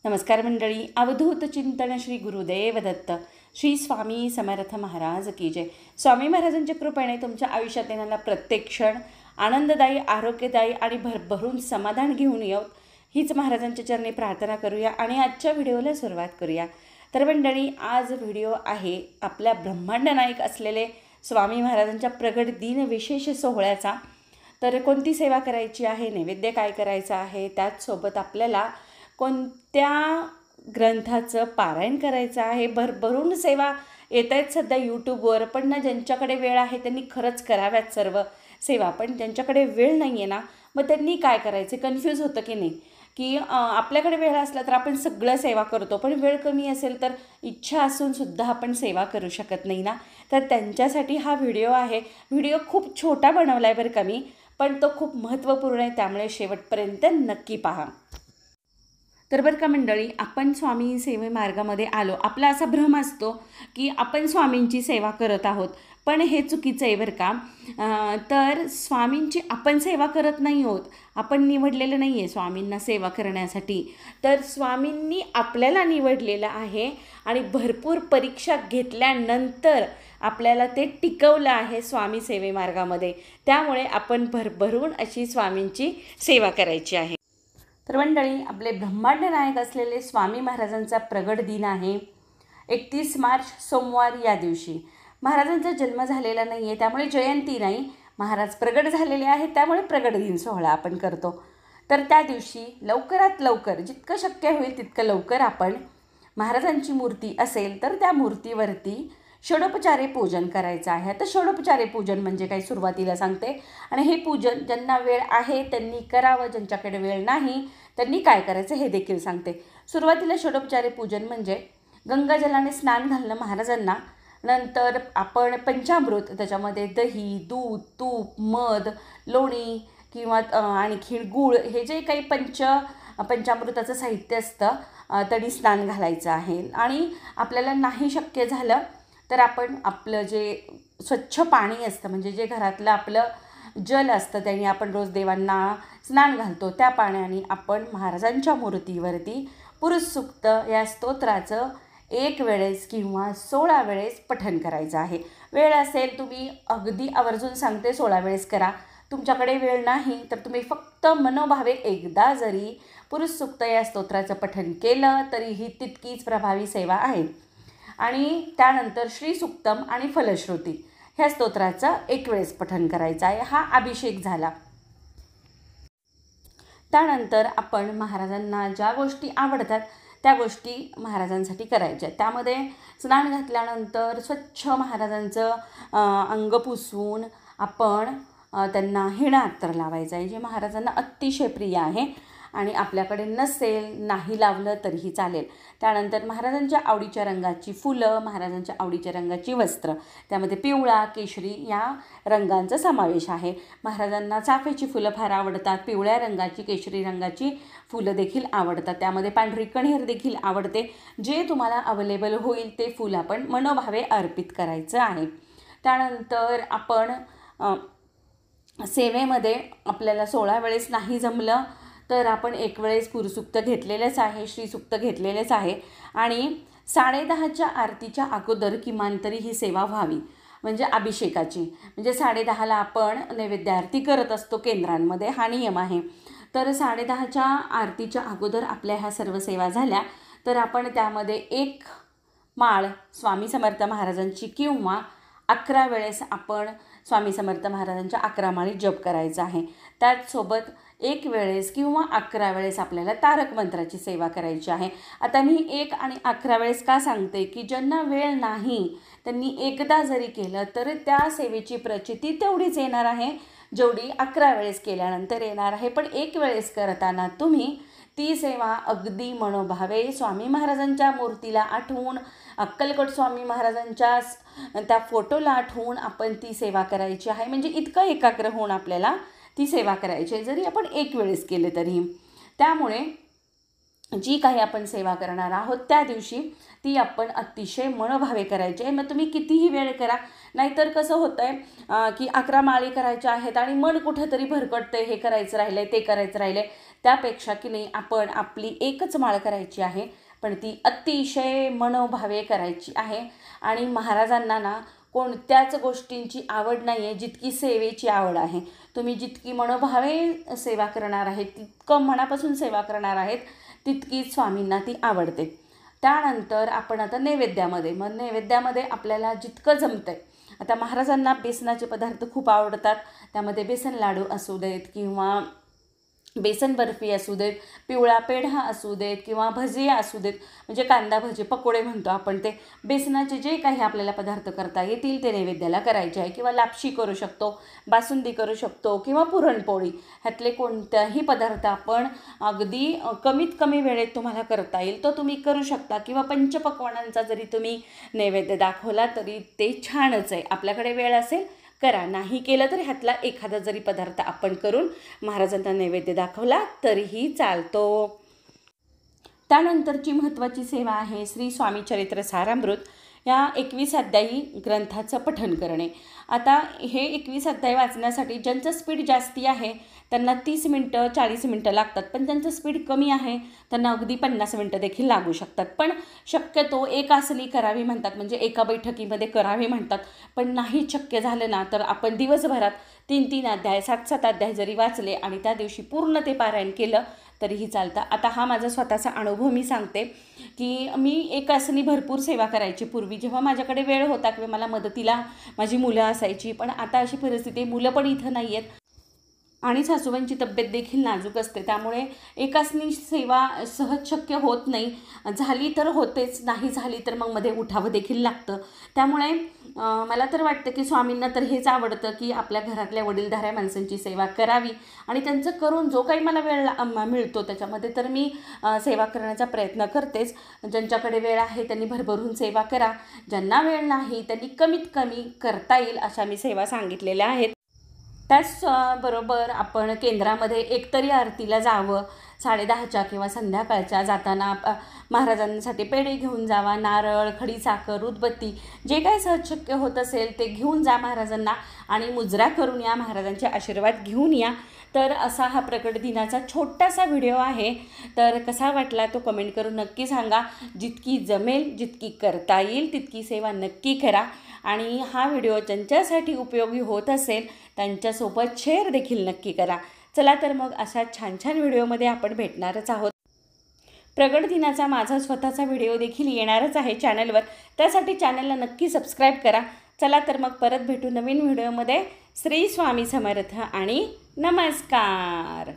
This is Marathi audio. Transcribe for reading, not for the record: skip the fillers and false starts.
नमस्कार मंडळी. अवधूत चिंतन श्री गुरुदेव दत्त. श्री स्वामी समर्थ महाराज की जय. स्वामी महाराजांच्या कृपेने तुमच्या आयुष्यात येणारा प्रत्येक क्षण आनंददायी, आरोग्यदायी आणि भरभरून समाधान घेऊन येऊत हीच महाराजांच्या चरणी प्रार्थना करूया आणि आजच्या व्हिडिओला सुरुवात करूया. तर मंडळी, आज व्हिडिओ आहे आपल्या ब्रह्मांड नायक असलेले स्वामी महाराजांच्या प्रगट दिन विशेष सोहळ्याचा. तर कोणती सेवा करायची आहे, नैवेद्य काय करायचं आहे, त्याचसोबत आपल्याला कोणत्या ग्रंथाचं पारायण करायचं आहे. भरभरून सेवा येत आहेत सध्या यूट्यूबवर, पण ना ज्यांच्याकडे वेळ आहे त्यांनी खरंच कराव्यात सर्व सेवा. पण ज्यांच्याकडे वेळ नाही आहे ना, मग त्यांनी काय करायचं, कन्फ्यूज होतं की नाही, की आपल्याकडे वेळ असला तर आपण सगळं सेवा करतो, पण वेळ कमी असेल तर इच्छा असूनसुद्धा आपण सेवा करू शकत नाही ना. तर त्यांच्यासाठी हा व्हिडिओ आहे. व्हिडिओ खूप छोटा बनवला आहे बरं का मी, पण तो खूप महत्त्वपूर्ण आहे, त्यामुळे शेवटपर्यंत नक्की पहा. तर बरं का मंडळी, आपण स्वामी सेवे मार्गामध्ये आलो, आपला असा भ्रम असतो की आपण स्वामींची सेवा करत आहोत, पण हे चुकीचं आहे बरं का. तर स्वामींची आपण सेवा करत नाही आहोत, आपण निवडलेलं नाही आहे स्वामींना सेवा करण्यासाठी. तर स्वामींनी आपल्याला निवडलेलं आहे आणि भरपूर परीक्षा घेतल्यानंतर आपल्याला ते टिकवलं आहे स्वामी सेवे मार्गामध्ये. त्यामुळे आपण भरभरून अशी स्वामींची सेवा करायची आहे. तर मंडळी, आपले ब्रह्मांड नायक असलेले स्वामी महाराजांचा प्रगट दिन आहे 31 मार्च सोमवार. या दिवशी महाराजांचा जन्म झालेला नाही आहे, त्यामुळे जयंती नाही, महाराज प्रगट झालेले आहेत, त्यामुळे प्रगट दिन सोहळा आपण करतो. तर त्या दिवशी लवकरात लवकर, जितकं शक्य होईल तितकं लवकर आपण महाराजांची मूर्ती असेल तर त्या मूर्तीवरती षडोपचारे पूजन करायचं आहे. आता षडोपचारे पूजन म्हणजे काय सुरुवातीला सांगते, आणि हे पूजन ज्यांना वेळ आहे त्यांनी करावं, ज्यांच्याकडे वेळ नाही त्यांनी काय करायचं हे देखील सांगते. सुरुवातीला षडोपचारे पूजन म्हणजे गंगाजलाने स्नान घालणं महाराजांना. नंतर आपण पंचामृत, त्याच्यामध्ये दही, दूध, तूप, मध, लोणी किंवा आणखी गूळ, हे जे काही पंचामृताचं साहित्य असतं त्यांनी स्नान घालायचं आहे. आणि आपल्याला नाही शक्य झालं तर आपण आपलं जे स्वच्छ पाणी असतं, म्हणजे जे घरातलं आपलं जल असतं, त्याने आपण रोज देवांना स्नान घालतो, त्या पाण्याने आपण महाराजांच्या मूर्तीवरती पुरुष सूक्त या स्तोत्राचं 1 वेळेस किंवा 16 वेळेस पठण करायचं आहे. वेळ असेल, तुम्ही अगदी आवर्जून सांगते 16 वेळेस करा. तुमच्याकडे वेळ नाही तर तुम्ही फक्त मनोभावे एकदा जरी पुरुष सूक्त या स्तोत्राचं पठण केलं तरीही तितकीच प्रभावी सेवा आहे. आणि त्यानंतर श्रीसूक्तम आणि फलश्रुती ह्या स्तोत्राचं 1 वेळेस पठण करायचं आहे. हा अभिषेक झाला. त्यानंतर आपण महाराजांना ज्या गोष्टी आवडतात त्या गोष्टी महाराजांसाठी करायच्या. त्यामध्ये स्नान घातल्यानंतर स्वच्छ महाराजांचं अंग पुसवून आपण त्यांना हिणा अत्तर लावायचं आहे, जे महाराजांना अतिशय प्रिय आहे. आणि आपल्याकडे नसेल, नाही लावलं तरीही चालेल. त्यानंतर महाराजांच्या आवडीच्या रंगाची फुलं, महाराजांच्या आवडीच्या रंगाची वस्त्र, त्यामध्ये पिवळा, केशरी या रंगांचा समावेश आहे. महाराजांना चाफ्याची फुलं फार आवडतात, पिवळ्या रंगाची, केशरी रंगाची फुलं देखील आवडतात, त्यामध्ये पांढरी कण्हेर देखील आवडते. जे तुम्हाला अवेलेबल होईल ते फुल आपण मनोभावे अर्पित करायचं आहे. त्यानंतर आपण सेवेमध्ये आपल्याला 16 वेळेस नाही जमलं तर आपण 1 वेळेस पुरुसूक्त घेतलेलेच आहे, श्रीसूक्त घेतलेलेच आहे. आणि 10:30च्या आरतीच्या अगोदर किमान तरी ही सेवा व्हावी, म्हणजे अभिषेकाची. म्हणजे 10:30ला आपण नैवेद्य आरती करत असतो केंद्रांमध्ये, हा नियम आहे. तर 10:30च्या आरतीच्या अगोदर आपल्या ह्या सर्व सेवा झाल्या तर आपण त्यामध्ये 1 माळ स्वामी समर्थ महाराजांची किंवा 11 वेळेस आपण स्वामी समर्थ महाराजांच्या 11 माळी जप करायचा आहे. त्याचसोबत 1 वेळेस किंवा 11 वेळेस आपल्याला तारक मंत्राची सेवा करायची आहे. आता मी 1 आणि 11 वेळेस का सांगते, की ज्यांना वेळ नाही त्यांनी एकदा जरी केलं तर त्या सेवेची प्रचिती तेवढीच येणार आहे जेवढी 11 वेळेस केल्यानंतर येणार आहे. पण 1 वेळेस करताना तुम्ही ती सेवा अगदी मनोभावे स्वामी महाराजांच्या मूर्तीला आठवून, अक्कलकोट स्वामी महाराजांच्या त्या फोटोला आठवून आपण ती सेवा करायची आहे. म्हणजे इतकं एकाग्र होऊन आपल्याला ती सेवा करायची आहे, जरी आपण 1 वेळेस केले तरी. त्यामुळे जी काही आपण सेवा करणार आहोत त्या दिवशी ती आपण अतिशय मनोभावे करायची आहे. मग तुम्ही कितीही वेळ करा, नाहीतर कसं होतं आहे की 11 माळी करायच्या आहेत आणि मन कुठेतरी भरकटतं, हे करायचं राहिलं आहे, ते करायचं राहिलं आहे, त्यापेक्षा की नाही आपण आपली एकच माळ करायची आहे, पण ती अतिशय मनोभावे करायची आहे. आणि महाराजांना ना कोणत्याच गोष्टींची आवड नाही आहे जितकी सेवेची आवड आहे. तुम्ही जितकी मनोभावे सेवा करणार आहे, तितकं मनापासून सेवा करणार आहेत, तितकी स्वामींना ती आवडते. त्यानंतर आपण आता नैवेद्यामध्ये आपल्याला जितकं जमतं आहे. आता महाराजांना बेसनाचे पदार्थ खूप आवडतात. त्यामध्ये बेसन लाडू असू देत किंवा बेसन बर्फी असू देत, पिवळा पेढा असू देत किंवा भजिया असू देत, म्हणजे कांदा भजी पकोडे म्हणतो आपण, ते बेसनाचे जे काही आपल्याला पदार्थ करता येतील ते नैवेद्याला करायचे आहे. किंवा लापशी करू शकतो, बासुंदी करू शकतो किंवा पुरणपोळी, ह्यातले कोणत्याही पदार्थ आपण अगदी कमीत कमी वेळेत तुम्हाला करता येईल तो तुम्ही करू शकता. किंवा पंचपक्वान्नांचा जरी तुम्ही नैवेद्य दाखवला तरी ते छानच आहे. आपल्याकडे वेळ असेल करा, नाही केलं तर ह्यातला एखादा जरी पदार्थ आपण करून महाराजांना नैवेद्य दाखवला तरीही चालतो. त्यानंतरची महत्त्वाची सेवा आहे श्री स्वामी चरित्र सारामृत या 21 अध्यायी ग्रंथाचं पठण करणे. आता हे 21 अध्याय वाचण्यासाठी ज्यांचं स्पीड जास्ती आहे त्यांना 30 मिनटं 40 मिनटं लागतात, पण ज्यांचं स्पीड कमी आहे त्यांना अगदी 50 मिनटं देखील लागू शकतात. पण शक्यतो एक आसनी करावी म्हणतात, म्हणजे एका बैठकीमध्ये करावी म्हणतात. पण नाही शक्य झालं ना तर आपण दिवसभरात 3-3 अध्याय 7-7 अध्याय जरी वाचले आणि त्या दिवशी पूर्ण ते पारायण केलं तरीही चालतं. आता हा माझा स्वतःचा अनुभव मी सांगते की मी एक आसनी भरपूर सेवा करायची पूर्वी, जेव्हा माझ्याकडे वेळ होता किंवा मला मदतीला माझी मुलं असायची. पण आता अशी परिस्थिती, मुलं पण इथं नाही आहेत आणि सासूबाईंची तब्येत देखील नाजूक असते, त्यामुळे एकासनी सेवा सहज शक्य होत नाही. झाली तर होतेच, नाही झाली तर मग मध्ये उठावं देखील लागतं. त्यामुळे मला तर वाटतं की स्वामींना तर हेच आवडतं की आपल्या घरातल्या वडीलधाऱ्या माणसांची सेवा करावी. आणि त्यांचं करून जो काही मला वेळ मिळतो त्याच्यामध्ये तर मी सेवा करण्याचा प्रयत्न करतेच. ज्यांच्याकडे वेळ आहे त्यांनी भरभरून सेवा करा, ज्यांना वेळ नाही त्यांनी कमीत कमी करता येईल अशा मी सेवा सांगितलेल्या आहेत. त्याचबरोबर आपण केंद्रामध्ये एकतरी आरतीला जावं. 10:30च्या किंवा संध्याकाळच्या जाताना महाराजांसाठी पेढे घेऊन जावा, नारळ, खडीसाखर, उदबत्ती, जे काय सहज शक्य होत असेल ते घेऊन जा महाराजांना आणि मुजरा करून या, महाराजांचे आशीर्वाद घेऊन या. तर असा हा प्रकट दिनाचा छोटासा व्हिडिओ आहे. तर कसा वाटला तो कमेंट करून नक्की सांगा. जितकी जमेल, जितकी करता येईल तितकी सेवा नक्की करा. आणि हा व्हिडिओ ज्यांच्यासाठी उपयोगी होत असेल त्यांच्यासोबत शेअर देखील नक्की करा. चला तर मग अशा छान छान व्हिडिओमध्ये आपण भेटणारच आहोत. प्रगट दिनाचा माझा स्वतःचा व्हिडिओ देखील येणारच आहे चॅनलवर, त्यासाठी चॅनलला नक्की सबस्क्राईब करा. चला तर मग परत भेटू नवीन व्हिडिओमध्ये. श्री स्वामी समर्थ आणि नमस्कार.